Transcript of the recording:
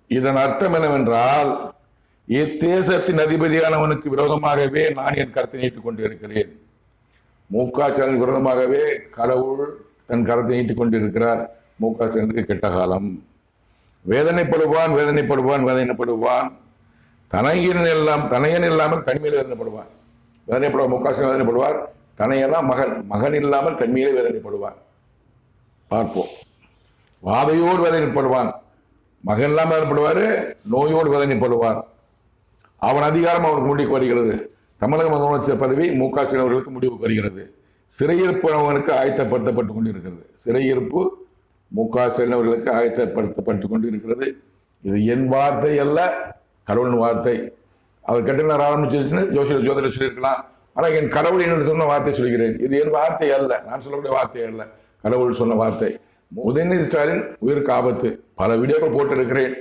இதன் அர்த்தம் என்னவென்றால், இத்தேசத்தின் அதிபதியானவனுக்கு விரோதமாகவே நான் என் கருத்தை நீட்டிக் கொண்டிருக்கிறேன். மு.க.ஸ்டாலின் விரோதமாகவே கடவுள் தன் கருத்தை நீட்டிக் கொண்டிருக்கிறார். மு.க.ஸ்டாலினுக்கு கெட்ட காலம். வேதனைப்படுவான் வேதனைப்படுவான் வேதனைப்படுவான். தனையன் இல்லாமல் தனிமையில வேதனைப்படுவான். வேதனைப்படுவார். மு.க.ஸ்டாலின் வேதனைப்படுவார். தனையெல்லாம் மகன் இல்லாமல் தனிமையிலே வேதனைப்படுவார். பார்ப்போம். வாதையோடு வேதனைப்படுவான். மகன் இல்லாமல் வேதனைப்படுவார். நோயோடு வேதனைப்படுவார். அவன் அதிகாரம் அவனுக்கு முடிவுக்கு வருகிறது. தமிழக முதலமைச்சர் பதவி மு.க.ஸ்டாலின் அவர்களுக்கு முடிவுக்கு வருகிறது. சிறையிருப்பு அவனுக்கு ஆயத்தப்படுத்தப்பட்டுக் கொண்டிருக்கிறது. சிறையிருப்பு மு.க.ஸ்டாலின் அவர்களுக்கு ஆயத்தப்படுத்தப்பட்டுக் கொண்டிருக்கிறது. இது என் வார்த்தை அல்ல, கடவுளின் வார்த்தை. அவர் கட்டினார் ஆரம்பிச்சிருச்சுன்னு ஜோதிடர் சொல்லியிருக்கலாம். ஆனால் என் கடவுள் என்று சொன்ன வார்த்தை சொல்கிறேன். இது என் வார்த்தை அல்ல, நான் சொல்லக்கூடிய வார்த்தை அல்ல, கடவுள் சொன்ன வார்த்தை. உதயநிதி ஸ்டாலின் உயிருக்கு ஆபத்து. பல வீடியோக்கள் போட்டிருக்கிறேன்.